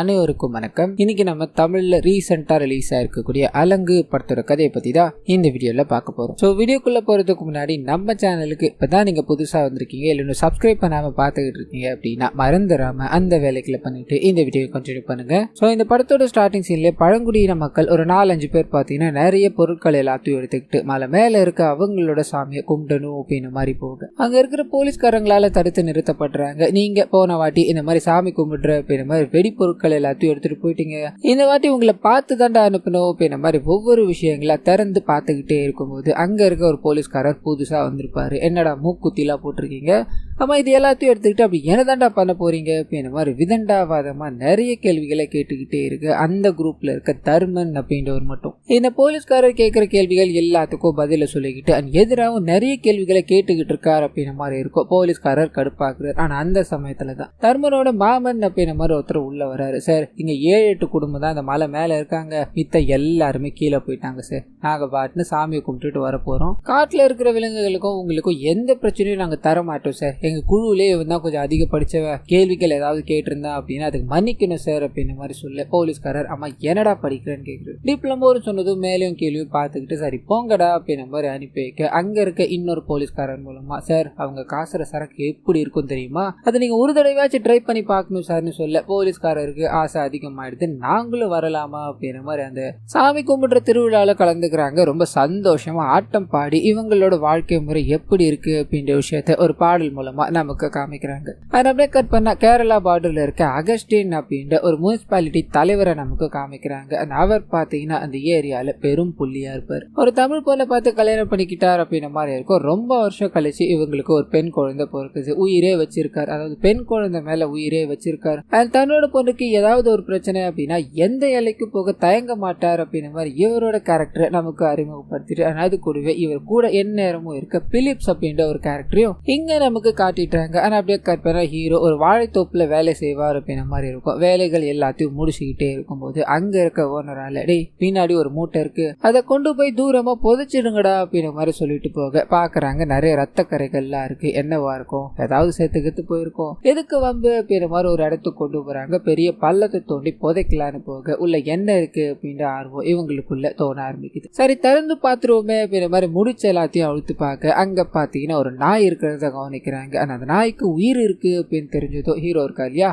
அனைவருக்கும் வணக்கம். இன்னைக்கு நம்ம தமிழ்ல ரீசெண்டா ரிலீஸ் ஆயிருக்கக்கூடிய அலங்கு படத்தோட கதையை பத்தி தான் இந்த வீடியோல பார்க்க போறோம். ஸோ வீடியோக்குள்ள போறதுக்கு முன்னாடி நம்ம சேனலுக்கு இப்பதான் நீங்க புதுசா வந்திருக்கீங்க இல்லைன்னு சப்ஸ்கிரைப் பண்ணாம பார்த்துக்கிட்டு இருக்கீங்க அப்படின்னா மறந்துடாம அந்த வேலைகளை பண்ணிட்டு இந்த வீடியோ கண்டினியூ பண்ணுங்க. ஸோ இந்த படத்தோட ஸ்டார்டிங் சீன்ல பழங்குடியின மக்கள் ஒரு 4-5 பேர் பார்த்தீங்கன்னா நிறைய பொருட்கள் எல்லாத்தையும் எடுத்துக்கிட்டு மலை மேல இருக்க அவங்களோட சாமியை கும்பிடணும் அப்படின்னு மாதிரி போக அங்க இருக்கிற போலீஸ்காரங்களால தடுத்து நிறுத்தப்படுறாங்க. நீங்க போன வாட்டி இந்த மாதிரி சாமி கும்பிடுற அப்படின்ற மாதிரி வெடி பொருட்கள் எல்லாத்தையும் எடுத்துட்டு போயிட்டீங்க, இந்த வாட்டி உங்களை பார்த்து தாண்டா அனுப்பணும் அப்படின்ற மாதிரி ஒவ்வொரு விஷயங்களா திறந்து பார்த்துக்கிட்டே இருக்கும்போது அங்க இருக்க ஒரு போலீஸ்காரர் புதுசா வந்திருப்பாரு. என்னடா மூக்குத்திலாம் போட்டிருக்கீங்க, ஆமா இது எல்லாத்தையும் எடுத்துக்கிட்டு அப்படி என்னதாண்டா பண்ண போறீங்க அப்படின்ற மாதிரி விதண்டாவாதமா நிறைய கேள்விகளை கேட்டுக்கிட்டே இருக்கு. அந்த குரூப்ல இருக்க தர்மன் அப்படின்றவர் மட்டும் இந்த போலீஸ்காரர் கேட்கிற கேள்விகள் எல்லாத்துக்கும் பதில சொல்லிக்கிட்டு எதிராகவும் நிறைய கேள்விகளை கேட்டுக்கிட்டு இருக்காரு அப்படின்ற மாதிரி இருக்கும். போலீஸ்காரர் கடுப்பாக்குறாரு. ஆனா அந்த சமயத்துல தான் தர்மனோட மாமன் அப்படின்ற மாதிரி ஒருத்தர் உள்ள வராரு. சார் இங்க 7-8 குடும்பம் தான் இந்த மலை மேல இருக்காங்க, மித்த எல்லாருமே கீழே போயிட்டாங்க சார். நாங்க பாட்டுன்னு சாமியை கும்பிட்டுட்டு வர போறோம். காட்டுல இருக்கிற விலங்குகளுக்கும் உங்களுக்கும் எந்த பிரச்சனையும் நாங்க தர மாட்டோம் சார். எங்க குழுவிலே தான் கொஞ்சம் அதிக படிச்சவ, கேள்விகள் ஏதாவது கேட்டிருந்தா அப்படின்னா அதுக்கு மன்னிக்கணும் சார் அப்படின்ற மாதிரி சொல்ல போலீஸ்காரர் அம்மா என்னடா படிக்கிறேன்னு கேட்குறது. டிப்ளமோன்னு சொன்னதும் மேலேயும் கேள்வியும் பார்த்துக்கிட்டு சரி போங்கடா அப்படின்ற மாதிரி அனுப்பி வைக்க அங்க இருக்க இன்னொரு போலீஸ்காரர் மூலமா சார் அவங்க காசுற சரக்கு எப்படி இருக்கும் தெரியுமா, அதை நீங்க ஒரு தடவையாச்சும் ட்ரை பண்ணி பார்க்கணும் சார்னு சொல்ல போலீஸ்காரருக்கு ஆசை அதிகமாயிடுது. நாங்களும் வரலாமா அப்படின்ற மாதிரி அந்த சாமி கும்பிடுற திருவிழால கலந்துக்கிறாங்க. ரொம்ப சந்தோஷமா ஆட்டம் பாடி இவங்களோட வாழ்க்கை முறை எப்படி இருக்கு அப்படின்ற விஷயத்த ஒரு பாடல் மூலமா நமக்கு காமிக்கிறாங்க. அதை அப்படியே கட் பண்ணா கேரளா பார்டர்ல இருக்க அகஸ்டின் அப்படின்ற ஒரு முனிசிபாலிட்டி தலைவரை நமக்கு காமிக்கிறாங்க. அவர் பாத்தீங்கன்னா அந்த ஏரியால பெரும் புள்ளியா இருப்பார். ஒரு தமிழ் பொண்ணை பார்த்து கல்யாணம் பண்ணிக்கிட்டார் அப்படின்ற மாதிரி இருக்கும். ரொம்ப வருஷம் கழிச்சு இவங்களுக்கு ஒரு பெண் குழந்தை பிறக்குது. உயிரே வச்சிருக்காரு, அதாவது பெண் குழந்தை மேல உயிரே வச்சிருக்காரு. தன்னோட பொண்ணுக்கு ஏதாவது ஒரு பிரச்சனை அப்படின்னா எந்த எல்லைக்கு போக தயங்க மாட்டார் அப்படின்ற மாதிரி இவரோட கேரக்டரை நமக்கு அறிமுகப்படுத்திட்டு அது கூடவே இவர் கூட எந்நேரமும் இருக்க பிலிப்ஸ் அப்படின்ற ஒரு கேரக்டரையும் இங்க நமக்கு காட்டிட்டாங்க. ஆனா அப்படியே கட் பண்ண ஹீரோ ஒரு வாழைத்தோப்புல வேலை செய்வார் அப்படின்ற மாதிரி இருக்கும். வேலைகள் எல்லாத்தையும் முடிச்சுக்கிட்டே இருக்கும்போது அங்க இருக்க ஓனரால டேய் பின்னாடி ஒரு மூட்டை இருக்கு, அதை கொண்டு போய் தூரமா புதைச்சிடுங்கடா அப்படின்ற மாதிரி சொல்லிட்டு போக பாக்குறாங்க நிறைய ரத்த கரைகள்லாம் இருக்கு. என்னவா இருக்கும், ஏதாவது சேர்த்துக்கிட்டு போயிருக்கோம், எதுக்கு வம்பு அப்படின்ற மாதிரி ஒரு இடத்துக்கு கொண்டு போறாங்க. பெரிய பள்ளத்தை தோண்டி புதைக்கலான்னு போக உள்ள என்ன இருக்கு அப்படின்ற ஆர்வம் இவங்களுக்குள்ள தோண ஆரம்பிக்குது. சரி திறந்து பாத்துருவோமே அப்படின்ற மாதிரி முடிச்ச எல்லாத்தையும் அழுத்து பார்க்க அங்க பாத்தீங்கன்னா ஒரு நாய் இருக்கிறத கவனிக்கிறாங்க. அந்த நாய்க்கு உயிர் இருக்கு அப்படின்னு தெரிஞ்சதோ ஹீரோ இருக்கா இல்லையா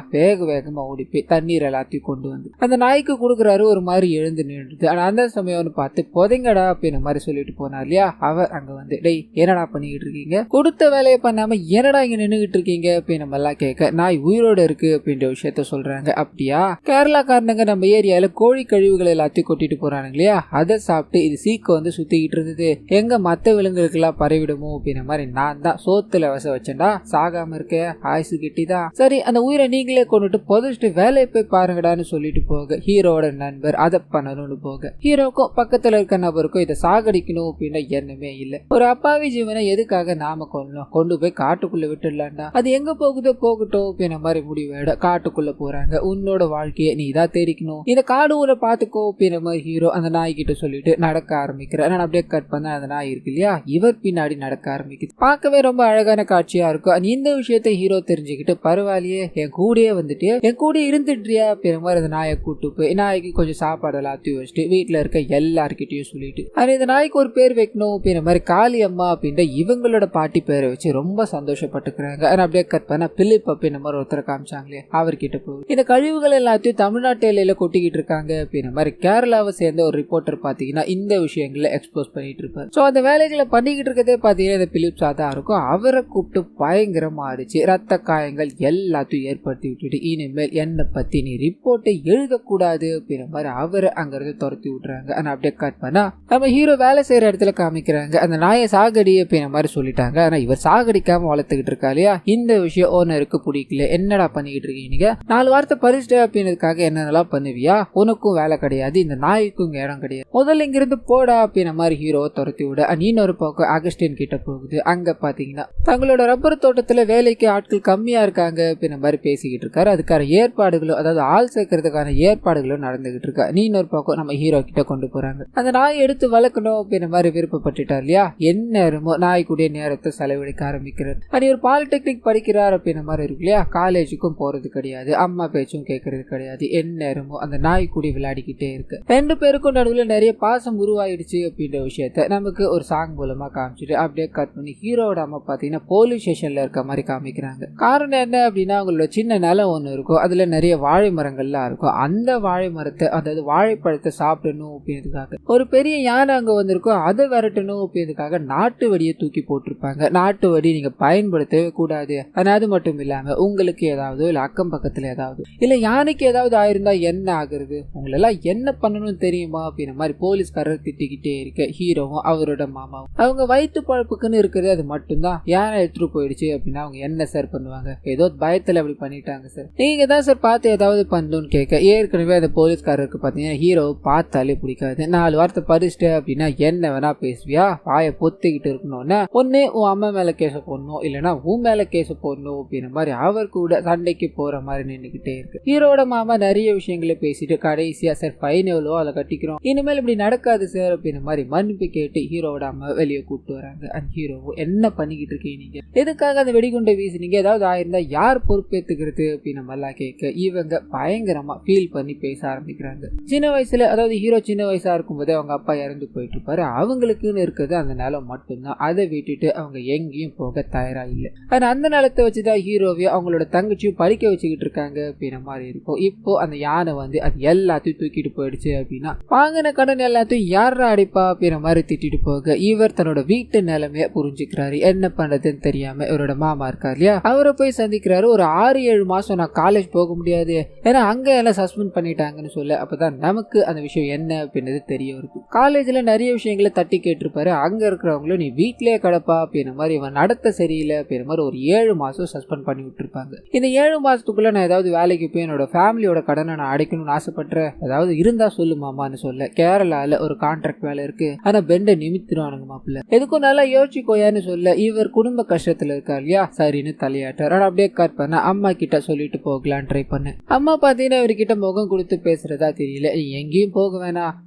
வேகமா ஓடி போய் தண்ணீர் எல்லாத்தையும் கொண்டு வந்து அந்த நாய்க்கு கொடுக்குறாரு. ஒரு மாதிரி எழுந்து நின்றுது. ஆனா அந்த சமயம்னு பார்த்து புதைங்கடா அப்படின்ற மாதிரி சொல்லிட்டு போனார் இல்லையா, அவர் அங்க வந்து டேய் என்னடா பண்ணிக்கிட்டு இருக்கீங்க, கொடுத்த வேலையை பண்ணாம என்னடா இங்க நின்றுகிட்டு இருக்கீங்க அப்படின்னு நம்ம எல்லாம் கேட்க நாய் உயிரோட இருக்கு அப்படின்ற விஷயத்த சொல்றாங்க. அப்படியா, கேரளாக்காரனுங்க நம்ம ஏரியால கோழி கழிவுகள் எல்லாத்தையும் கொட்டிட்டு போறாங்க இல்லையா, அதை சாப்பிட்டு இது சீக்க வந்து சுத்திக்கிட்டு இருந்தது, எங்க மத்த விலங்குகளுக்கு எல்லாம் பரவிடுமோ அப்படின்ற மாதிரி நான் தான் சோத்துல வச வச்சேன்டா, சாகாம இருக்க ஆயுசு கிட்டிதான். சரி அந்த உயிரை நீங்களே கொண்டுட்டு புதைச்சிட்டு வேலையை போய் பாருங்கடான்னு சொல்லிட்டு போக ஹீரோட நண்பர் அதை பண்ணணும்னு போக ஹீரோக்கும் பக்கத்துல இருக்க நபருக்கும் இதை சாகடிக்கணும் அப்படின்ற எண்ணமே இல்லை. ஒரு அப்பாவி ஜீவனை எதுக்காக நாம கொள்ளணும், கொண்டு போய் காட்டுக்குள்ள விட்டுடலாம்டா, அது எங்க போகுதோ போகட்டும் அப்படின்ற மாதிரி முடிவோட காட்டுக்குள்ள போறாங்க. உன்னோட வாழ்க்கையை நீ தான் தேடிக்கணும், இந்த காடு ஊரை பாத்துக்கோ அப்படின்ற மாதிரி ஹீரோ அந்த நாய் கிட்ட சொல்லிட்டு நடக்க ஆரம்பிக்கிறார். நான் அப்படியே கட் பண்ண அந்த நாய் இருக்கு இல்லையா இவர் பின்னாடி நடக்க ஆரம்பிக்குது. பார்க்கவே ரொம்ப அழகான காட்சியா இருக்கும். இந்த விஷயத்த ஹீரோ தெரிஞ்சுக்கிட்டு பரவாயில்லையே என் கூடயே வந்துட்டு என் கூட இருந்துட்டியா அப்படின்ற மாதிரி அந்த நாயை கூட்டு போய் நாய்க்கு கொஞ்சம் சாப்பாடு எல்லாத்தையும் வச்சுட்டு வீட்டுல இருக்க எல்லார்கிட்டையும் சொல்லிட்டு இந்த நாய்க்கு ஒரு பேர் வைக்கணும் அப்படின்ற மாதிரி காளி அம்மா அப்படின்ற இவங்களோட பாட்டி பேரை வச்சு ரொம்ப சந்தோஷப்பட்டுக்கிறாங்க. அப்படியே கட் பண்ண பிலிப் அப்படின்ற மாதிரி ஒருத்தரை காமிச்சாங்களே அவர்கிட்ட போய் இந்த கழிவுகள் எல்லாத்தையும் தமிழ்நாட்டு எல்லையில கொட்டிக்கிட்டு இருக்காங்க அப்படின்ற மாதிரி கேரளாவை சேர்ந்த ஒரு ரிப்போர்ட்டர் பாத்தீங்கன்னா இந்த விஷயங்களை எக்ஸ்போஸ் பண்ணிட்டு இருப்பாரு. சோ அந்த வேலைகளை பண்ணிக்கிட்டு இருக்கதே பாத்தீங்கன்னா இந்த பிலிப்ஸா தான் இருக்கும். அவரை கூப்பிட்டு பயங்கரமா அடிச்சு ரத்த காயங்கள் எல்லாத்தையும் ஏற்படுத்தி விட்டுட்டு இனிமேல் என்னை பத்தி நீ ரிப்போர்ட்டை எழுதக்கூடாது அப்படின்ற மாதிரி அவரை அங்கிருந்து துரத்தி விட்டுறாங்க. ஆனா அப்படியே கட் பண்ணா நம்ம ஹீரோ வேலை செய்யற இடத்துல காமிக்கிறாங்க. அந்த நாயை சாகடி அப்படின்ற மாதிரி சொல்லிட்டாங்க. ஆனா இவர் சாகடிக்காம வளர்த்துக்கிட்டு இருக்கா இல்லையா, இந்த விஷயம் ஓனருக்கு பிடிக்கல. என்னடா பண்ணிக்கிட்டு இருக்கீங்க, நீங்க 4 வார்த்தை பரிசுட்டு அப்படின்றதுக்காக என்னென்னலாம் பண்ணுவியா, உனக்கும் வேலை கிடையாது, இந்த நாய்க்கும் இடம் கிடையாது, முதல்ல இங்கிருந்து போடா அப்படின்ற மாதிரி ஹீரோவை துரத்தி விட இன்னொரு பக்கம் அகஸ்டின் கிட்ட போகுது. அங்க பாத்தீங்கன்னா தங்களோட ரப்பர் ரப்பர் தோட்டத்துல வேலைக்கு ஆட்கள் கம்மியா இருக்காங்க அப்படின்ற மாதிரி பேசிக்கிட்டு இருக்காரு. அதுக்கான ஏற்பாடுகளும் அதாவது ஆள் சேர்க்கறதுக்கான ஏற்பாடுகளும் நடந்துகிட்டு இருக்கா. நீ இன்னொரு பக்கம் நம்ம ஹீரோ கிட்ட கொண்டு போறாங்க. அந்த நாய் எடுத்து வளர்க்கணும் அப்படின்ற மாதிரி விருப்பப்பட்டுட்டார் இல்லையா. எந்நேரமோ நாய் கூடிய நேரத்தை செலவழிக்க ஆரம்பிக்கிறார். அது ஒரு பாலிடெக்னிக் படிக்கிறார் அப்படின்ற மாதிரி இருக்கு இல்லையா. காலேஜுக்கும் போறது கிடையாது, அம்மா பேச்சும் கேட்கறது கிடையாது. எந்நேரமோ அந்த நாய் கூடி விளையாடிக்கிட்டே இருக்கு. 2 பேருக்கும் நடுவில் நிறைய பாசம் உருவாயிடுச்சு அப்படின்ற விஷயத்த நமக்கு ஒரு சாங் மூலமா காமிச்சிட்டு அப்படியே கட் பண்ணி ஹீரோட அம்மா பாத்தீங்கன்னா போலீஸ் ஸ்டேஷன்ல இருக்க மாதிரி காமிக்கிறாங்க. காரணம் என்ன அப்படின்னா அவங்களோட சின்ன நிலம் ஒண்ணு இருக்கும், அதுல நிறைய வாழை மரங்கள்லாம் இருக்கும். அந்த வாழை மரத்தை அதாவது வாழைப்பழத்தை சாப்பிடணும் அப்படின்றதுக்காக ஒரு பெரிய யானை அங்க வந்திருக்கும், அதை விரட்டணும் அப்படின்றதுக்காக நாட்டு வடியை தூக்கி போட்டிருப்பாங்க. நாட்டு வடி நீங்க பயன்படுத்தவே கூடாது, அது மட்டும் இல்லாம உங்களுக்கு ஏதாவது இல்ல அக்கம் பக்கத்துல ஏதாவது இல்ல யானைக்கு ஏதாவது ஆயிருந்தா என்ன ஆகுறது, உங்களெல்லாம் என்ன பண்ணணும்னு தெரியுமா அப்படின்ற மாதிரி போலீஸ்காரர் திட்டிக்கிட்டே இருக்க ஹீரோவும் அவரோட மாமாவும் அவங்க வயிற்று பழப்புக்குன்னு இருக்கிறது அது மட்டும்தான். யானை எடுத்துட்டு போயிடுச்சு அப்படின்னா அவங்க என்ன சார் பண்ணுவாங்க, ஏதோ பயத்துல அப்படி பண்ணிட்டாங்க சார், நீங்க தான் சார் பார்த்து ஏதாவது பண்ணணும்னு கேட்க ஏற்கனவே அந்த போலீஸ்காரருக்கு பாத்தீங்கன்னா ஹீரோவை பார்த்தாலே பிடிக்காது. 4 வார்த்தை படிச்சுட்டு அப்படின்னா என்ன வேணா பேசுவியா, வாயை பொத்திக்கிட்டு இருக்கணும்னா ஒன்னு உன் அம்மா மேல கேச போடணும் இல்லைன்னா உன் மேல கேச போடணும் அப்படின்ற மாதிரி அவர் கூட சண்டைக்கு போற மாதிரி நின்றுகிட்டே இருக்கு. ஹீரோட மாமா நிறைய விஷயங்களை பேசிட்டு கடைசியா சார் ஃபைன் எவ்வளோ அதை கட்டிக்கிறோம், இனிமேல் இப்படி நடக்காது சார் அப்படின்ற மாதிரி மன்னிப்பு கேட்டு ஹீரோட அம்மா வெளியே கூப்பிட்டு வராங்க. அந்த ஹீரோவும் என்ன பண்ணிக்கிட்டு இருக்கீங்க நீங்க, எதுக்காக அந்த வெடிகுண்டை வீசினீங்க, ஏதாவது ஆயிருந்தா யார் பொறுப்பேற்றுக்கிறது அப்படின்ற மாதிரிலாம் கேட்க இவங்க பயங்கரமா ஃபீல் பண்ணி பேச ஆரம்பிக்கிறாங்க. சின்ன வயசுல அதாவது ஹீரோ சின்ன வயசா இருக்கும்போதே அவங்க அப்பா இறந்து போயிட்டு இருப்பாரு. அவங்களுக்குன்னு இருக்கிறது அந்த நிலம் மட்டும்தான், அதை விட்டுட்டு அவங்க எங்கேயும் போக தயாரா இல்லை. ஆனா அந்த நிலத்தை வச்சுதான் ஹீரோவையும் அவங்களோட தங்கச்சியும் படிக்க வச்சுக்கிட்டு இருக்காங்க அப்படின்ற மாதிரி இருக்கும். இப்போ அந்த யானை வந்து அது எல்லாத்தையும் தூக்கிட்டு போயிடுச்சு அப்படின்னா வாங்கின கடன் எல்லாத்தையும் யாரா அடிப்பா அப்படின்ற மாதிரி திட்டிட்டு போக இவர் தன்னோட வீட்டு நிலைமைய புரிஞ்சுக்கிறாரு. என்ன பண்றதுன்னு தெரியாம இவரோட மாமா இருக்காரு இல்லையா, அவரை போய் சந்திக்கிறாரு. ஒரு 6-7 மாசம் நான் காலேஜ் போக முடியாது, ஏன்னா அங்க எல்லாம் சஸ்பெண்ட் பண்ணிட்டாங்கன்னு சொல்ல அப்பதான் நமக்கு அந்த விஷயம் என்ன அப்படின்றது தெரிய வருது. காலேஜ்ல நிறைய விஷயங்களை தட்டி கேட்டிருப்பாரு. அங்க இருக்கிறவங்களும் நீ வீட்லயே கிடப்பா அப்படின்ற மாதிரி இவன் நடத்த சரியில்லை அப்படின்ற மாதிரி ஒரு 7 மாசம் சஸ்பெண்ட் பண்ணி விட்டுருப்பாங்க. இந்த 7 மாசத்துக்குள்ள நான் ஏதாவது வேலைக்கு போய் என்னோட ஃபேமிலியோட கடனை நான் அடைக்கணும்னு ஆசைப்படுறேன், ஏதாவது இருந்தா சொல்லு மாமான்னு சொல்ல கேரளால ஒரு கான்ட்ராக்ட் வேலை இருக்கு, ஆனா பெண்டை நிமித்திடுவானுங்க மாப்பிள்ள, எதுக்கும் நல்லா யோசிக்கோயான்னு சொல்ல இவர் குடும்ப கஷ்டத்துல இருக்கா இல்லையா, சரின்னு தலையாட்டார். ஆனா அப்படியே கட் பண்ண அம்மா கிட்ட சொல்லிட்டு போகலான்னு ட்ரை பண்ண அம்மா பாத்தீங்கன்னா இவர்கிட்ட முகம் கொடுத்து பேசுறதா தெரியல. எங்கேயும் போக வேணாம்,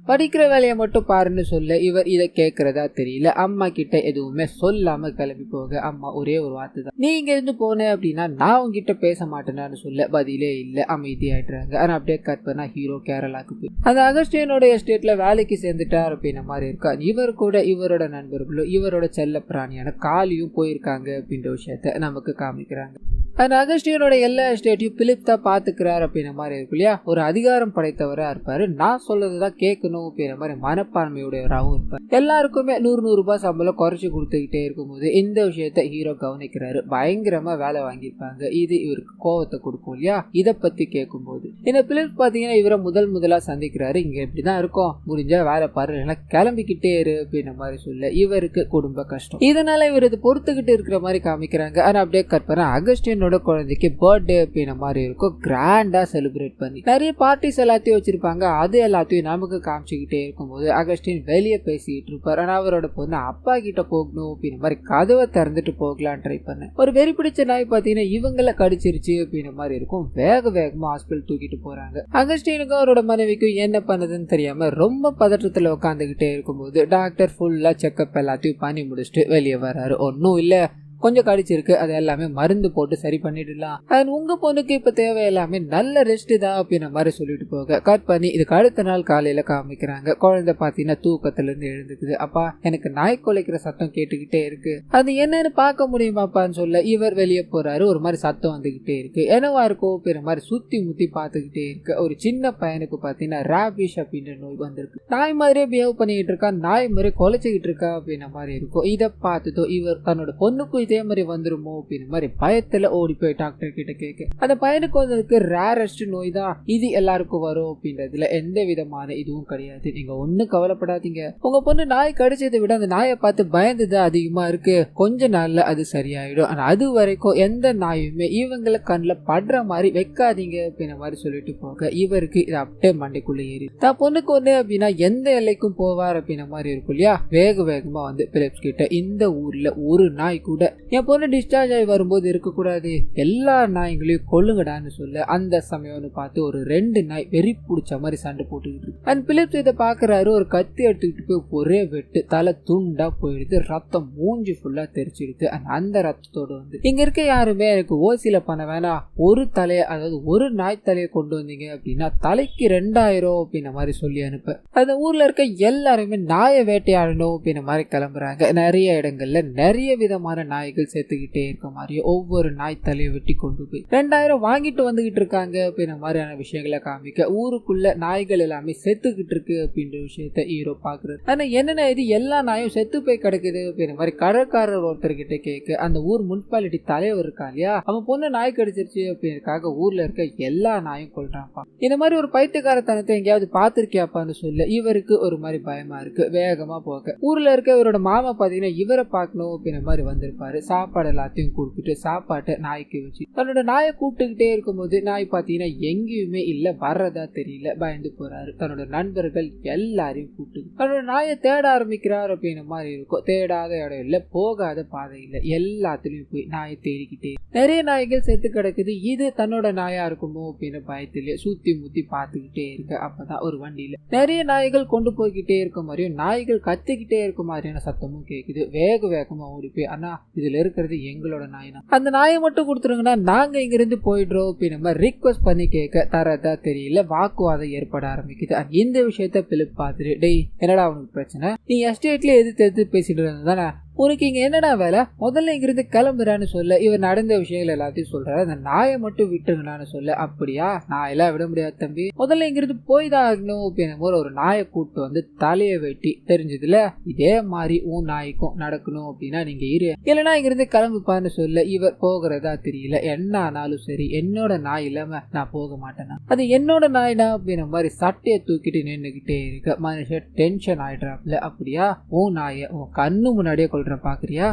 படிக்கிற வேலையை மட்டும் பாருன்னு சொல்ல இவர் இதை கேட்கறதா தெரியல. அம்மா கிட்ட எதுவுமே சொல்லாம கிளம்பி போக அம்மா ஒரே ஒரு வார்த்தை தான், நீ இங்க இருந்து போனேன் அப்படின்னா நான் உங்ககிட்ட பேச மாட்டேனான்னு சொல்ல பதிலே இல்ல, அமைதியாயிடுறாங்க. ஆனா அப்படியே கட் பண்ணா ஹீரோ கேரளாக்கு போய் அந்த அகஸ்டியனோட எஸ்டேட்ல வேலைக்கு சேர்ந்துட்டார் அப்படின்ற மாதிரி இருக்கா. இவர் கூட இவரோட நண்பர்களும் இவரோட செல்ல பிராணியான காலியும் போயிருக்காங்க அப்படின்ற விஷயத்த நமக்கு காமிக்கிறாங்க. அந்த அகஸ்டியனோட எல்லா எஸ்டேட்டையும் பிலிப் தான் பாத்துக்கிறார் அப்படின்ற மாதிரி இருக்கு இல்லையா. ஒரு அதிகாரம் படைத்தவரா இருப்பாரு, நான் சொல்லதுதான் கேட்கணும் அப்படின்ற மாதிரி மனப்பான்மையுடையவராகவும் இருப்பார். எல்லாருக்குமே 100 ரூபாய் சம்பளம் குறைச்சு கொடுத்துக்கிட்டே இருக்கும்போது இந்த விஷயத்த ஹீரோ கவனிக்கிறாரு. பயங்கரமா வேலை வாங்கியிருப்பாங்க, இது இவருக்கு கோவத்தை கொடுக்கும் இல்லையா. இதை பத்தி கேட்கும் போது இந்த பிலிப் பாத்தீங்கன்னா இவரை முதலா சந்திக்கிறாரு. இங்க இப்படிதான் இருக்கும், முடிஞ்சா வேலை பாரு இல்லைன்னா கிளம்பிக்கிட்டே இரு அப்படின்ற மாதிரி சொல்ல இவருக்கு குடும்ப கஷ்டம், இதனால இவர் இது பொறுத்துக்கிட்டு இருக்கிற மாதிரி காமிக்கிறாங்க. ஆனா அப்படியே கட் பண்ண அகஸ்டியனோட குழந்தைக்கு பர்த்டே அப்படின்ற மாதிரி இருக்கும், கிராண்டா செலிப்ரேட் பண்ணி நிறைய பார்ட்டிஸ் எல்லாத்தையும் வச்சிருப்பாங்க. அது எல்லாத்தையும் நமக்கு காமிச்சுக்கிட்டே இருக்கும்போது அகஸ்டின் வெளியே பேசிட்டு இருப்பார். ஆனா அவரோட பொண்ணு அப்பா கிட்ட போகணும் அப்படின்ற மாதிரி கதவை திறந்துட்டு போகலான்னு ட்ரை பண்ண ஒரு வெறி பிடிச்ச நாய் பாத்தீங்கன்னா இவங்களை கடிச்சிருச்சு அப்படின்ற மாதிரி இருக்கும். வேகமா ஹாஸ்பிட்டல் தூக்கிட்டு போறாங்க. அகஸ்டினுக்கும் அவரோட மனைவிக்கும் என்ன பண்ணதுன்னு தெரியாம ரொம்ப பதற்றத்துல உட்காந்துக்கிட்டே இருக்கும்போது டாக்டர் ஃபுல்லா செக்அப் எல்லாத்தையும் பண்ணி முடிச்சுட்டு வெளியே வர்றாரு. ஒன்னும் இல்ல, கொஞ்சம் கடிச்சிருக்கு, அது எல்லாமே மருந்து போட்டு சரி பண்ணிடலாம், அது உங்க பொண்ணுக்கு இப்ப தேவை எல்லாமே நல்ல ரெஸ்ட் தான் அப்படின்ற மாதிரி சொல்லிட்டு போக கட் பண்ணி இதுக்கு அடுத்த நாள் காலையில காமிக்கிறாங்க. குழந்தை பாத்தீங்கன்னா தூக்கத்துல இருந்து எழுந்துக்குது. அப்பா எனக்கு நாய் குலைக்கிற சத்தம் கேட்டுக்கிட்டே இருக்கு, அது என்னன்னு பார்க்க முடியுமாப்பான்னு சொல்ல இவர் வெளியே போறாரு. ஒரு மாதிரி சத்தம் வந்துகிட்டே இருக்கு, என்னவா இருக்கும் அப்படின்ற மாதிரி சுத்தி முத்தி பாத்துக்கிட்டே இருக்கு. ஒரு சின்ன பையனுக்கு பாத்தீங்கன்னா ராபிஷ் அப்படின்ற நோய் வந்திருக்கு, நாய் மாதிரியே பிஹேவ் பண்ணிக்கிட்டு இருக்கா, நாய் மாதிரி குலைச்சிக்கிட்டு இருக்கா அப்படின்ற மாதிரி இருக்கும். இதை பார்த்துட்டோ இவர் தன்னோட பொண்ணுக்கு இதே மாதிரி வந்துருமோ அப்படின்ற மாதிரி பயத்துல ஓடி போய் டாக்டர் கிட்ட கேட்க அந்த பையனுக்கு வந்ததுக்கு ரேரஸ்ட் நோய் தான், இது எல்லாருக்கும் வரும் அப்படின்றதுல எந்த விதமான இதுவும் கிடையாது, நீங்க ஒன்னும் கவலைப்படாதீங்க, உங்க பொண்ணு நாய் கடிச்சதை விட அந்த நாயை பார்த்து பயந்துதான் அதிகமா இருக்கு, கொஞ்ச நாள்ல அது சரியாயிடும், ஆனா அது வரைக்கும் எந்த நாயுமே இவங்களை கண்ணுல படுற மாதிரி வைக்காதீங்க அப்படின்ற மாதிரி சொல்லிட்டு போக இவருக்கு இது அப்படியே மண்டைக்குள்ள ஏறி தான் பொண்ணுக்கு ஒண்ணு அப்படின்னா எந்த எல்லைக்கும் போவார் அப்படின்ற மாதிரி இருக்கும் இல்லையா. வேகமா வந்து பிலிப்ஸ் கிட்ட இந்த ஊர்ல ஒரு நாய் கூட என் பொண்ணு டிஸ்சார்ஜ் ஆகி வரும்போது இருக்கக்கூடாது, எல்லா நாய்களையும் கொல்லுங்கடான்னு சொல்ல அந்த சமயம்னு பார்த்து ஒரு 2 நாய் வெறி பிடிச்ச மாதிரி சண்டை போட்டுக்கிட்டு இருக்கு. அண்ட் பிலிப்ஸ் இதை பாக்குறாரு. ஒரு கத்தி எடுத்துக்கிட்டு போய் ஒரே வெட்டு, தலை துண்டா போயிடுது, ரத்தம் மூஞ்சி ஃபுல்லா தெரிச்சிடுது. அந்த ரத்தத்தோடு வந்து இங்க இருக்க யாருமே எனக்கு ஓசியில பண்ண வேணாம், ஒரு தலைய அதாவது ஒரு நாய் தலையை கொண்டு வந்தீங்க அப்படின்னா தலைக்கு 2000 அப்படின்ற மாதிரி சொல்லி அனுப்ப அந்த ஊர்ல இருக்க எல்லாருமே நாயை வேட்டையாடணும் அப்படின்ற மாதிரி கிளம்புறாங்க. நிறைய இடங்கள்ல நிறைய விதமான நாய்கள் சேர்த்துக்கிட்டே இருக்க மாதிரி ஒவ்வொரு நாய் தலையை வெட்டி கொண்டு போய் 2000 வாங்கிட்டு வந்துகிட்டு இருக்காங்க அப்படின்ற மாதிரியான விஷயங்களை காமிக்க ஊருக்குள்ள நாய்கள் எல்லாமே செத்துக்கிட்டு இருக்கு அப்படின்ற விஷயத்த ஹீரோ பாக்குறது. ஆனா என்னென்ன இது எல்லா நாயும் செத்து போய் கிடக்குது அப்படின்ற மாதிரி கடற்காரர் ஒருத்தர்கிட்ட கேட்க அந்த ஊர் முனிசிபாலிட்டி தலைவர் இருக்கா இல்லையா, அவன் பொண்ணு நாய் கடிச்சிருச்சு அப்படின்றக்காக ஊர்ல இருக்க எல்லா நாயும் கொல்றான்ப்பா. இந்த மாதிரி ஒரு பைத்தியக்காரத்தனத்தை எங்கேயாவது பாத்திருக்கியாப்பான்னு சொல்ல இவருக்கு ஒரு மாதிரி பயமா இருக்கு. வேகமா போக ஊர்ல இருக்க இவரோட மாமா பாத்தீங்கன்னா இவரை பார்க்கணும் அப்படின்ற மாதிரி வந்திருப்பாரு. சாப்பாடு எல்லாத்தையும் கொடுத்துட்டு சாப்பாட்டை நாய்க்கு வச்சு தன்னோட நாயை கூப்பிட்டுக்கிட்டே இருக்கும்போது நாய் பாத்தீங்கன்னா எங்கேயுமே இல்ல, வர்றதா தெரியல, பயந்து போறாரு. தன்னோட நண்பர்கள் எல்லாரையும் கூப்பிட்டு தன்னோட நாயை தேட ஆரம்பிக்கிறார் அப்படின்ற மாதிரி இருக்கும். தேடாத இடம் இல்ல, போகாத பாதை இல்ல, எல்லாத்துலயும் போய் நாயை தேடிக்கிட்டே நிறைய நாய்கள் செத்து கிடக்குது. இது தன்னோட நாயா இருக்குமோ அப்படின்னு பயத்திலே சுத்தி முத்தி பார்த்துக்கிட்டே இருக்க அப்பதான் ஒரு வண்டியில நிறைய நாய்கள் கொண்டு போய்கிட்டே இருக்க மாதிரியும் நாய்கள் கத்திக்கிட்டே இருக்க மாதிரியான சத்தமும் கேக்குது. வேகமா ஓடி போய் ஆனா இதுல இருக்கிறது எங்களோட நாய்னா, அந்த நாயை மட்டும் கொடுத்துருங்கன்னா நாங்க இங்க இருந்து போயிடுறோம் அப்படின்னு மாதிரி ரிக்வெஸ்ட் பண்ணி கேட்க தரதா தெரியல. வாக்குவாதம் ஏற்பட ஆரம்பிக்குது. இந்த விஷயத்த பிலிப் பார்த்துட்டு டேய் என்னடா அவனுக்கு பிரச்சனை, நீ எஸ்டேட்ல எதிர்த்து பேசிட்டு இருந்தானே, உனக்கு இங்க என்னடா வேலை, முதல்ல இங்கிருந்து கிளம்புறான்னு சொல்ல இவர் நடந்த விஷயங்கள் எல்லாத்தையும் சொல்றாரு. அந்த நாயை மட்டும் விட்டுருங்கன்னு சொல்ல அப்படியா, நாயெல்லாம் விட முடியாது தம்பி, முதல்ல இங்கிருந்து போய் தான் ஆகணும் அப்படின்னு ஒரு நாயை கூப்பிட்டு வந்து தலையை வெட்டி தெரிஞ்சதுல இதே மாதிரி உன் நாய்க்கும் நடக்கணும் அப்படின்னா நீங்க இரு, இல்லைன்னா இங்கிருந்து கிளம்புப்பான்னு சொல்ல இவர் போகிறதா தெரியல. என்ன ஆனாலும் சரி என்னோட நாய் இல்லாம நான் போக மாட்டேனா, அது என்னோட நாய்னா அப்படின்ற மாதிரி சட்டையை தூக்கிட்டு நின்றுகிட்டே இருக்க மனுஷன் டென்ஷன் ஆயிடுறாப்ல. அப்படியா உன் நாயை உன் கண்ணு முன்னாடியே பாக்குறியா,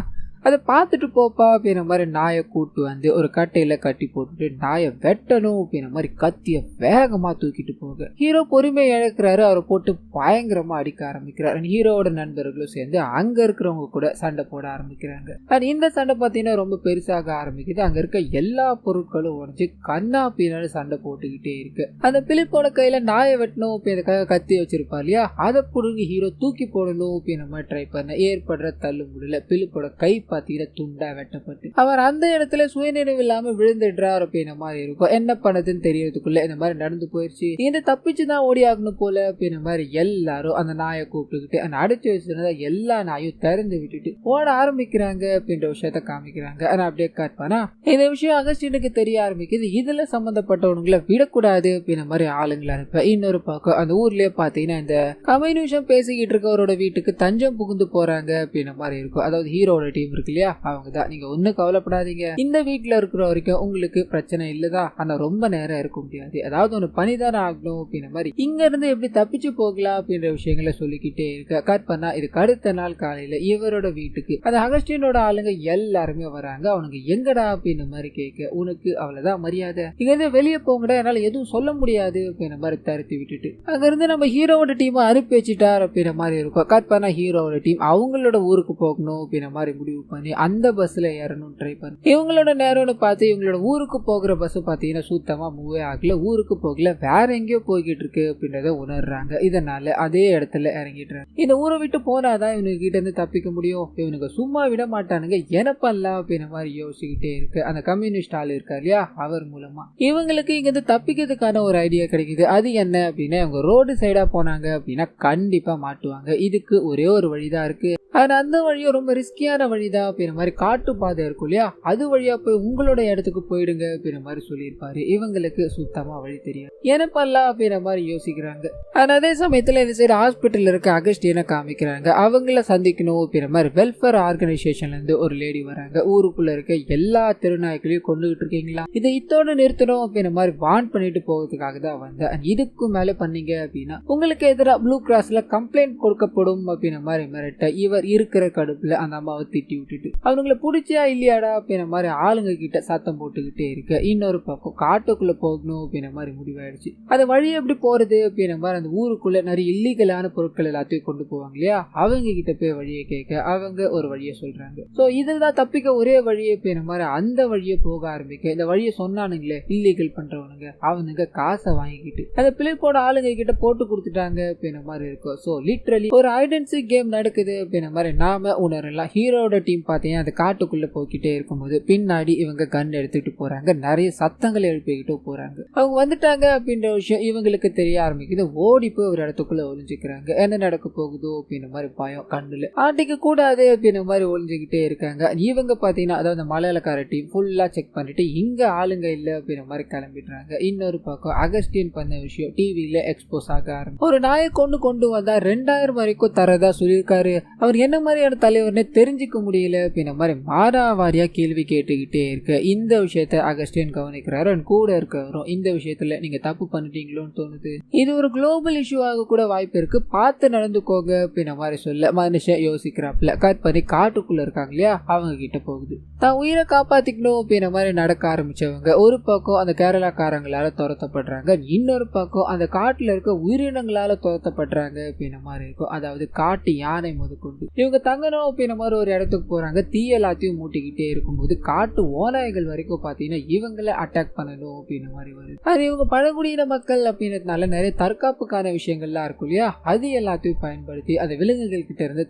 அதை பார்த்துட்டு போப்பா அப்படின்ற மாதிரி நாயை கூட்டு வந்து ஒரு கட்டையில கட்டி போட்டுட்டு நாயை வெட்டணும் அப்படின்ற மாதிரி கத்திய வேகமா தூக்கிட்டு போக ஹீரோ பொறுமை இழக்கிறாரு. அவரை போட்டு பயங்கரமா அடிக்க ஆரம்பிக்கிறாரு. ஹீரோவோட நண்பர்களும் சேர்ந்து அங்க இருக்கிறவங்க கூட சண்டை போட ஆரம்பிக்கிறாங்க. அண்ட் இந்த சண்டை பார்த்தீங்கன்னா ரொம்ப பெருசாக ஆரம்பிக்குது. அங்க இருக்க எல்லா பொருட்களும் உடஞ்சி கண்ணா பின்னாடி சண்டை போட்டுக்கிட்டே இருக்கு. அந்த பிலிப்போட கையில நாயை வெட்டணும் அப்படின்றதுக்காக கத்தி வச்சிருப்பா இல்லையா, அதை புடுங்கி ஹீரோ தூக்கி போடணும் அப்படின்ற மாதிரி ட்ரை பண்ண ஏற்படுற தள்ளு முடியல. பிலிப்போட கை பாத்தீங்கன்னா துண்டா வெட்டப்பட்டு அவர் அந்த இடத்துல சுயநினைவு இல்லாம விழுந்துடுறாரு அப்படின்ற மாதிரி இருக்கும். என்ன பண்ணதுன்னு தெரியறதுக்குள்ள இந்த மாதிரி நடந்து போயிருச்சு, இந்த தப்பிச்சுதான் ஓடி ஆகணும் போல அப்படின்ற மாதிரி எல்லாரும் அந்த நாயை கூப்பிட்டுக்கிட்டு அந்த அடிச்சு வச்சிருந்தா எல்லா நாயும் திறந்து விட்டுட்டு ஓட ஆரம்பிக்கிறாங்க அப்படின்ற விஷயத்த காமிக்கிறாங்க. ஆனா அப்படியே காட்பானா இந்த விஷயம் அகஸ்டினுக்கு தெரிய ஆரம்பிக்குது. இதுல சம்பந்தப்பட்டவனுங்களை விடக்கூடாது அப்படின்ற மாதிரி ஆளுங்களை அனுப்ப இன்னொரு பக்கம் அந்த ஊர்லயே பாத்தீங்கன்னா இந்த கம்யூனிஷம் பேசிக்கிட்டு இருக்கவரோட வீட்டுக்கு தஞ்சம் புகுந்து போறாங்க அப்படின்ற மாதிரி இருக்கும். அதாவது ஹீரோட டீம் இருக்கு இல்லையா, அவங்க தான். நீங்க ஒன்னும் கவலைப்படாதீங்க, இந்த வீட்டுல இருக்கிற வரைக்கும் உங்களுக்கு பிரச்சனை இல்லதா, ஆனா ரொம்ப நேரம் இருக்க முடியாது, அதாவது ஒன்னு பணிதான ஆகணும் அப்படின்ற மாதிரி இங்க இருந்து எப்படி தப்பிச்சு போகலாம் அப்படின்ற விஷயங்களை சொல்லிக்கிட்டே இருக்க கட் பண்ணா இதுக்கு அடுத்த நாள் காலையில இவரோட வீட்டுக்கு அந்த அகஸ்டினோட ஆளுங்க எல்லாருமே வராங்க. அவனுக்கு எங்கடா அப்படின்ற மாதிரி கேட்க உனக்கு அவ்வளவுதான் மரியாதை, இங்க இருந்து வெளியே போங்கடா, என்னால எதுவும் சொல்ல முடியாது அப்படின்ற மாதிரி தருத்தி விட்டுட்டு அங்க இருந்து நம்ம ஹீரோவோட டீம் அனுப்பி வச்சுட்டார் அப்படின்ற மாதிரி இருக்கும். கட் பண்ணா ஹீரோவோட டீம் அவங்களோட ஊருக்கு போகணும் அப்படின்ற மாதிரி முடிவு பண்ணி அந்த பஸ்ல ஏறணும் ட்ரை பண்ணி இவங்களோட நேரம்னு பார்த்து இவங்களோட ஊருக்கு போகிற பஸ் பாத்தீங்கன்னா சுத்தமா மூவே ஆகல, ஊருக்கு போகல, வேற எங்கேயோ போய்கிட்டு இருக்கு அப்படின்றத உணர்றாங்க. இதனால அதே இடத்துல இறங்கிடுறாங்க. இந்த ஊரை விட்டு போனாதான் இவனுக்கு கிட்ட இருந்து தப்பிக்க முடியும், இவனுக்கு சும்மா விட மாட்டானுங்க, என்ன பண்ணலாம் அப்படின்ற மாதிரி யோசிச்சுக்கிட்டே இருக்கு. அந்த கம்யூனிஸ்ட் ஆள் இருக்கா இல்லையா, அவர் மூலமா இவங்களுக்கு இங்க இருந்து தப்பிக்கிறதுக்கான ஒரு ஐடியா கிடைக்குது. அது என்ன அப்படின்னா இவங்க ரோடு சைடா போனாங்க அப்படின்னா கண்டிப்பா மாட்டுவாங்க. இதுக்கு ஒரே ஒரு வழிதான் இருக்கு, ஆனா அந்த வழியும் ரொம்ப ரிஸ்கியான வழிதான் அப்படின்ற மாதிரி காட்டு பாதை இருக்கும் இல்லையா, அது வழியா போய் உங்களோட இடத்துக்கு போயிடுங்க அப்படின்ற மாதிரி சொல்லியிருப்பாரு. இவங்களுக்கு சுத்தமா வழி தெரியும், எனப்பல்லாம் அப்படின்ற மாதிரி யோசிக்கிறாங்க. ஆனா அதே சமயத்துல இந்த சைடு ஹாஸ்பிட்டல் இருக்க அகஸ்டினை காமிக்கிறாங்க. அவங்கள சந்திக்கணும் அப்படின்ற மாதிரி வெல்ஃபேர் ஆர்கனைசேஷன்ல இருந்து ஒரு லேடி வராங்க. ஊருக்குள்ள இருக்க எல்லா திருநாய்களையும் கொண்டுகிட்டு இருக்கீங்களா, இதை இத்தோடு நிறுத்தணும் அப்படின்ற மாதிரி வான் பண்ணிட்டு போகிறதுக்காக தான் வந்தேன். இதுக்கு மேல பண்ணீங்க அப்படின்னா உங்களுக்கு எதிராக ப்ளூ கிராஸ்ல கம்ப்ளைண்ட் கொடுக்கப்படும் அப்படின்ற மாதிரி மிரட்ட இவர் இருக்கிற கடுப்புல அந்த அம்மாவை திட்டி விட்டுட்டு அவனுங்களை பிடிச்சா இல்லையாடா அப்படின்ற மாதிரி ஆளுங்க கிட்ட சத்தம் போட்டுக்கிட்டே இருக்க இன்னொரு பக்கம் காட்டுக்குள்ள போகணும் அப்படின்ற மாதிரி முடிவாயிடுச்சு. அந்த வழி எப்படி போறது அப்படின்ற மாதிரி அந்த ஊருக்குள்ள நிறைய இல்லீகலான பொருட்கள் எல்லாத்தையும் கொண்டு போவாங்க இல்லையா, அவங்க கிட்ட போய் வழியை கேட்க அவங்க ஒரு வழியை சொல்றாங்க. சோ இதுதான் தப்பிக்க ஒரே வழியை அப்படின்ற மாதிரி அந்த வழியை போக ஆரம்பிக்க இந்த வழியை சொன்னானுங்களே இல்லீகல் பண்றவனுங்க அவனுங்க காசை வாங்கிக்கிட்டு அந்த பிலிப்போட ஆளுங்க கிட்ட போட்டு கொடுத்துட்டாங்க அப்படின்ற மாதிரி இருக்கும். சோ லிட்டரலி ஒரு ஐடென்சி கேம் நடக்குது அப்படின்ற மாதிரி நாம உணரலாம். ஹீரோட டீம் பாத்தீங்கன்னா அந்த காட்டுக்குள்ள போய்கிட்டே இருக்கும்போது பின்னாடி இவங்க கன் எடுத்துட்டு போறாங்க, நிறைய சத்தங்களை எழுப்பிக்கிட்டு போறாங்க. அவங்க வந்துட்டாங்க அப்படின்ற விஷயம் இவங்களுக்கு தெரிய ஆரம்பிக்குது. ஓடி போய் ஒரு இடத்துக்குள்ள ஒளிஞ்சுக்கிறாங்க. என்ன நடக்க போகுதோ அப்படின்ற மாதிரி பயம் கண்ணுல ஆட்டிக்க கூடாது அப்படின்ற மாதிரி ஒளிஞ்சுக்கிட்டே இருக்காங்க. இவங்க பாத்தீங்கன்னா அதாவது மலையாளக்கார டீம் ஃபுல்லா செக் பண்ணிட்டு இங்க ஆளுங்க இல்ல அப்படின்ற மாதிரி கிளம்பிடுறாங்க. இன்னொரு பக்கம் அகஸ்டின் பண்ண விஷயம் டிவில எக்ஸ்போஸ் ஆக ஆரம்பிச்சு. ஒரு நாயை கொண்டு வந்தா 2000 வரைக்கும் தரதா சொல்லியிருக்காரு. அவர் என்ன மாதிரியான தலைவர்னு தெரிஞ்சுக்க முடியல அப்படின்ற மாதிரி மாறாவாரியா கேள்வி கேட்டுக்கிட்டே இருக்கு. இந்த விஷயத்த அகஸ்டின் கவனிக்கிறாரு. கூட இருக்கவரும் இந்த விஷயத்துல நீங்க தப்பு பண்ணிட்டீங்களோன்னு தோணுது, இது ஒரு குளோபல் இஷ்யூ ஆக கூட வாய்ப்பு இருக்கு, பார்த்து நடந்துக்கோங்க அப்படின்ற மாதிரி சொல்ல மனுஷன் யோசிக்கிறாப்ல. கட் பண்ணி காட்டுக்குள்ள இருக்காங்க இல்லையா அவங்க கிட்ட போகுது. தான் உயிரை காப்பாத்திக்கணும் அப்படின்ற மாதிரி நடக்க ஆரம்பிச்சவங்க ஒரு பக்கம் அந்த கேரளாக்காரங்களால துரத்தப்படுறாங்க, இன்னொரு பக்கம் அந்த காட்டுல இருக்க உயிரினங்களால துரத்தப்படுறாங்க அப்படின்ற மாதிரி இருக்கும். அதாவது காட்டு யானை முதற்கொண்டு இவங்க தங்கணும் அப்படின்ற மாதிரி ஒரு இடத்துக்கு போறாங்க. தீ எல்லாத்தையும் மூட்டிக்கிட்டே இருக்கும்போது காட்டு ஓநாய்கள் வரைக்கும் பாத்தீங்கன்னா இவங்களை அட்டாக் பண்ணணும் அப்படின்ற மாதிரி வருது. அது இவங்க பழங்குடியின மக்கள் அப்படின்றதுனால நிறைய தற்காப்புக்கான விஷயங்கள்லாம் இருக்கும் இல்லையா, அது எல்லாத்தையும் பயன்படுத்தி அந்த விலங்குகள் கிட்ட இருந்து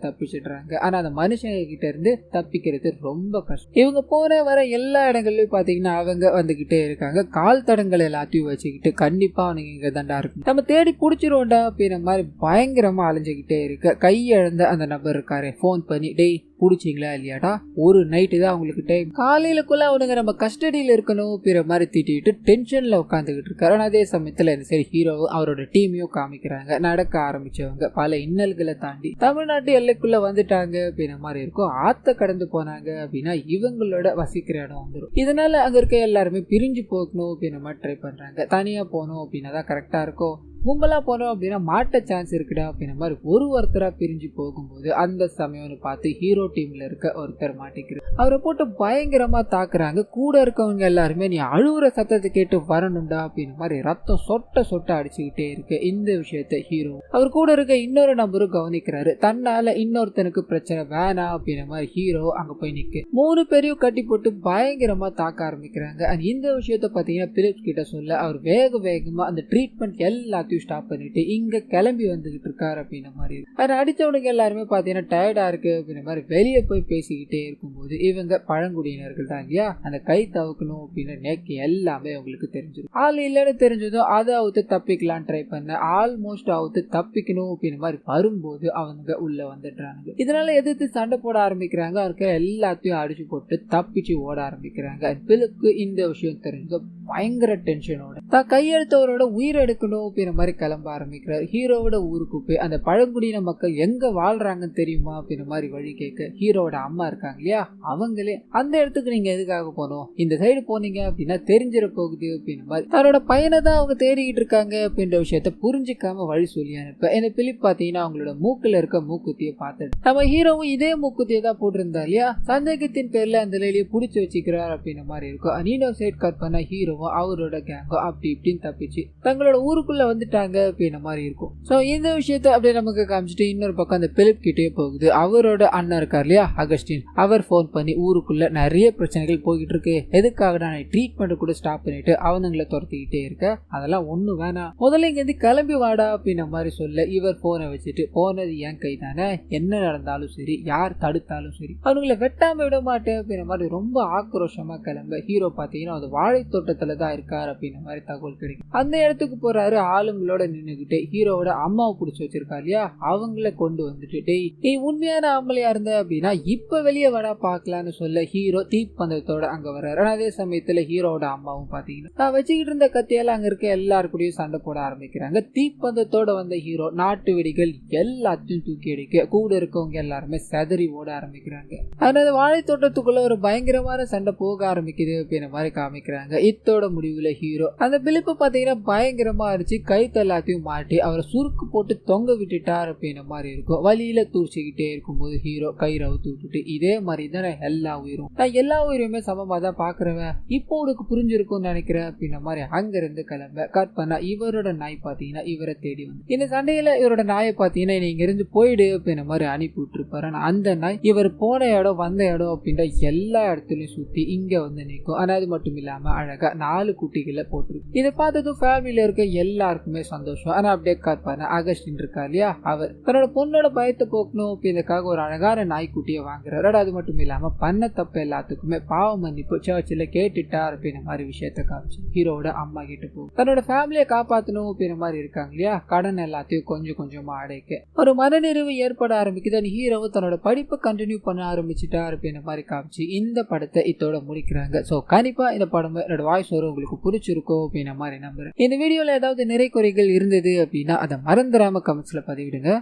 தப்பிச்சிடுறாங்க. ஆனா அந்த மனுஷங்க கிட்ட இருந்து தப்பிக்கிறது ரொம்ப கஷ்டம். இவங்க போற வர எல்லா இடங்கள்லயும் பாத்தீங்கன்னா அவங்க வந்துகிட்டே இருக்காங்க. கால் தடங்கள் எல்லாத்தையும் வச்சுக்கிட்டு கண்டிப்பா அவனுங்க இங்க தாண்டா இருக்கும், நம்ம தேடி புடிச்சிருவோண்டா அப்படின்ற மாதிரி பயங்கரமா அலைஞ்சுக்கிட்டே இருக்க. கையெழுந்த அந்த நபர் இருக்காரு, போன் பண்ணி டேய் பிடிச்சிங்களா இல்லையாடா, ஒரு நைட்டு தான் அவங்களுக்கு டைம், காலையிலக்குள்ள அவனுங்க நம்ம கஸ்டடியில இருக்கணும் அப்படின்ற மாதிரி திட்டிட்டு டென்ஷன்ல உட்காந்துக்கிட்டு இருக்காரு. அதே சமயத்துல இந்த சரி ஹீரோவும் அவரோட டீமையும் காமிக்கிறாங்க. நடக்க ஆரம்பிச்சவங்க பல இன்னல்களை தாண்டி தமிழ்நாட்டு எல்லைக்குள்ள வந்துட்டாங்க அப்படின்ற மாதிரி இருக்கும். ஆத்த கடந்து போனாங்க அப்படின்னா இவங்களோட வசிக்கிற இடம் வந்துடும். இதனால அங்க இருக்க எல்லாருமே பிரிஞ்சு போகணும் அப்படின்ற மாதிரி ட்ரை பண்றாங்க. தனியா போகணும் அப்படின்னா தான் கரெக்டா இருக்கும், கும்பலா போனோம் அப்படின்னா மாட்ட சான்ஸ் இருக்குடா அப்படின்ற மாதிரி ஒருத்தரா பிரிஞ்சு போகும்போது அந்த சமயம்னு பார்த்து ஹீரோ டீம்ல இருக்க ஒருத்தர் மாட்டிக்கிறார். அவரை போட்டு பயங்கரமா தாக்குறாங்க. கூட இருக்கவங்க எல்லாருமே நீ அழுவுற சத்தத்தை கேட்டு வரணும்டா அப்படின்ற மாதிரி ரத்தம் சொட்ட அடிச்சுக்கிட்டே இருக்கு. இந்த விஷயத்த ஹீரோ அவர் கூட இருக்க இன்னொரு நபரும் கவனிக்கிறாரு. தன்னால இன்னொருத்தனுக்கு பிரச்சனை வேணாம் அப்படின்ற மாதிரி ஹீரோ அங்க போய் நிக்க 3 பேரையும் கட்டி போட்டு பயங்கரமா தாக்க ஆரம்பிக்கிறாங்க. இந்த விஷயத்த பாத்தீங்கன்னா பிலிப்ஸ் கிட்ட சொல்ல அவர் வேகமா அந்த ட்ரீட்மெண்ட் எல்லாத்தையும் ஸ்டாப் பண்ணிட்டு இங்க கிளம்பி வந்துகிட்டு இருக்காரு அப்படின்ற மாதிரி. அதை அடிச்சவனுக்கு எல்லாருமே பாத்தீங்கன்னா டயர்டா இருக்கு அப்படின்ற மாதிரி வெளியே போய் பேசிக்கிட்டே இருக்கும்போது இவங்க பழங்குடியினர்கள் தான் இல்லையா, அந்த கை தவுக்கணும் அப்படின்னு நேக்கு எல்லாமே உங்களுக்கு தெரிஞ்சிடும். ஆள் இல்லைன்னு தெரிஞ்சதும் அதை அவுத்து தப்பிக்கலாம் ட்ரை பண்ண ஆல்மோஸ்ட் அவுத்து தப்பிக்கணும் அப்படின்ற மாதிரி வரும்போது அவங்க உள்ள வந்துடுறாங்க. இதனால எதிர்த்து சண்டை போட ஆரம்பிக்கிறாங்க. அவருக்கு எல்லாத்தையும் அடிச்சு போட்டு தப்பிச்சு ஓட ஆரம்பிக்கிறாங்க. பிலிப்க்கு இந்த விஷயம் தெரிஞ்சது பயங்கர டென்ஷனோட தான் கையெழுத்தவரோட உயிர் எடுக்கணும் அப்படின்ற மாதிரி கிளம்ப ஆரம்பிக்கிறார். ஹீரோவோட ஊருக்கு போய் அந்த பழங்குடியின மக்கள் எங்க வாழ்றாங்கன்னு தெரியுமா அப்படின்ற மாதிரி வழி கேட்க ஹீரோவோட அம்மா இருக்காங்க இல்லையா அவங்களே அந்த இடத்துக்கு நீங்க எதுக்காக போனோம், இந்த சைடு போனீங்க அப்படின்னா தெரிஞ்சிட போகுது அப்படின்ற மாதிரி தன்னோட பையனை தான் அவங்க தேடிக்கிட்டு இருக்காங்க அப்படின்ற விஷயத்த புரிஞ்சுக்காம வழி சொல்லி அனுப்ப இந்த பிலிப் பாத்தீங்கன்னா அவங்களோட மூக்குல இருக்க மூக்குத்தியை பார்த்துட்டு நம்ம ஹீரோவும் இதே மூக்குத்தியை தான் போட்டிருந்தா இல்லையா, சந்தேகத்தின் பேர்ல அந்த லேடியை புடிச்சு வச்சுக்கிறார் அப்படின்ற மாதிரி இருக்கும். இன்னொரு சைட் கட் பண்ண ஹீரோவும் அவரோட கேங்கோ அப்படி இப்படின்னு தப்பிச்சு தங்களோட ஊருக்குள்ள வந்துட்டாங்க அப்படின்ற மாதிரி இருக்கும். சோ இந்த விஷயத்த அப்படியே நமக்கு காமிச்சிட்டு இன்னொரு பக்கம் அந்த பிலிப் கிட்டே போகுது. அவரோட அண்ணன் இருக்கார் இல்லையா அகஸ்டின், அவர் போன் பண்ணி ஊருக்குள்ள நிறைய பிரச்சனைகள் போய்கிட்டு இருக்கு, எதுக்காக நான் ட்ரீட்மெண்ட் கூட ஸ்டாப் பண்ணிட்டு அவனுங்களை துரத்திக்கிட்டே இருக்க, அதெல்லாம் ஒண்ணு வேணாம், முதல்ல இங்க இருந்து கிளம்பி வாடா அப்படின்ற மாதிரி சொல்ல இவர் போனை வச்சுட்டு போனது என் கை தானே, என்ன நடந்தாலும் சரி யார் தடுத்தாலும் சரி அவனுங்களை வெட்டாம விட மாட்டேன் அப்படின்ற மாதிரி ரொம்ப ஆக்ரோஷமா கிளம்ப ஹீரோ பாத்தீங்கன்னா அது வாழை தோட்டத்துல தான் இருக்காரு அப்படின்ற மாதிரி தகவல் கிடைக்கும். அந்த இடத்துக்கு போறாரு. ஆளுங்களோட நின்னுகிட்டு ஹீரோவோட அம்மாவை புடிச்சு வச்சிருக்கா இல்லையா அவங்கள கொண்டு வந்துட்டு டேய் நீ உண்மையான ஆம்பளையா இருந்த அப்படின்னா இப்ப வெளியே வடா பாக்கலாம் வாங்கிக்கலாம்னு சொல்ல ஹீரோ தீப்பந்தத்தோட அங்க வர்றாரு. ஆனா அதே சமயத்துல ஹீரோட அம்மாவும் பாத்தீங்கன்னா நான் வச்சுக்கிட்டு இருந்த கத்தியால அங்க இருக்க எல்லாருக்கூடயும் சண்டை போட ஆரம்பிக்கிறாங்க. தீப்பந்தத்தோட வந்த ஹீரோ நாட்டு வெடிகள் எல்லாத்தையும் தூக்கி அடிக்க கூட இருக்கவங்க எல்லாருமே செதறி ஓட ஆரம்பிக்கிறாங்க. அதனால வாழை தோட்டத்துக்குள்ள ஒரு பயங்கரமான சண்டை போக ஆரம்பிக்குது அப்படின்ற மாதிரி காமிக்கிறாங்க. இத்தோட முடிவுல ஹீரோ அந்த பிலிப்பு பாத்தீங்கன்னா பயங்கரமா அடிச்சு கைத்து எல்லாத்தையும் மாட்டி அவரை சுருக்கு போட்டு தொங்க விட்டுட்டார் அப்படின்ற மாதிரி இருக்கும். வழியில தூச்சிக்கிட்டே இருக்கும்போது ஹீரோ கயிறவு தூக்கிட்டு இதே மாதிரி தான் நான் எல்லா உயிருமே சமமா தான் பாக்குறவன், இப்போ உனக்கு புரிஞ்சிருக்கும்னு நினைக்கிறேன் அப்படின்ற மாதிரி அங்க இருந்து கிளம்ப கட் பண்ணா இவரோட நாய் பாத்தீங்கன்னா இவரை தேடி வந்து இந்த சண்டையில இவரோட நாயை பாத்தீங்கன்னா நீங்க இருந்து போயிடு அப்படின்ற மாதிரி அனுப்பி விட்டுருப்பாரு. ஆனா அந்த நாய் இவர் போன இடம் வந்த இடம் அப்படின்ற எல்லா இடத்துலயும் சுத்தி இங்க வந்து நிற்கும். ஆனா அது மட்டும் இல்லாம அழகா 4 குட்டிகளை போட்டுருக்கு. இதை பார்த்ததும் ஃபேமிலியில இருக்க எல்லாருக்குமே சந்தோஷம். ஆனா அப்படியே கட் பண்ண அகஸ்டின் இருக்கா இல்லையா, அவர் தன்னோட பொண்ணோட பயத்தை போக்கணும் அப்படின்றதுக்காக ஒரு அழகான நாய்க்குட்டியை வாங்குறாரு. அது மட்டும் இல்லாம பண்ண தப்பு எல்லாத்துக்குமே பாவ மன்னிப்பு சர்ச்சில் கேட்டுட்டார் அப்படின்ற மாதிரி விஷயத்த காமிச்சு ஹீரோட அம்மா கிட்ட போகும். தன்னோட ஃபேமிலியை காப்பாற்றணும் அப்படின்ற மாதிரி இருக்காங்க இல்லையா, கடன் எல்லாத்தையும் கொஞ்சம் கொஞ்சமா அடைக்க ஒரு மனநிறைவு ஏற்பட ஆரம்பிக்குது. ஹீரோவும் தன்னோட படிப்பை கண்டினியூ பண்ண ஆரம்பிச்சுட்டார் அப்படின்ற மாதிரி காமிச்சு இந்த படத்தை இதோட முடிக்கிறாங்க. ஸோ கண்டிப்பா இந்த படம் என்னோட வாய்ஸ் வரும் உங்களுக்கு பிடிச்சிருக்கோம் அப்படின்ற மாதிரி நம்புறேன். இந்த வீடியோல ஏதாவது நிறை குறைகள் இருந்தது அப்படின்னா அதை மறந்துடாம கமெண்ட்ஸ்ல பதிவிடுங்க.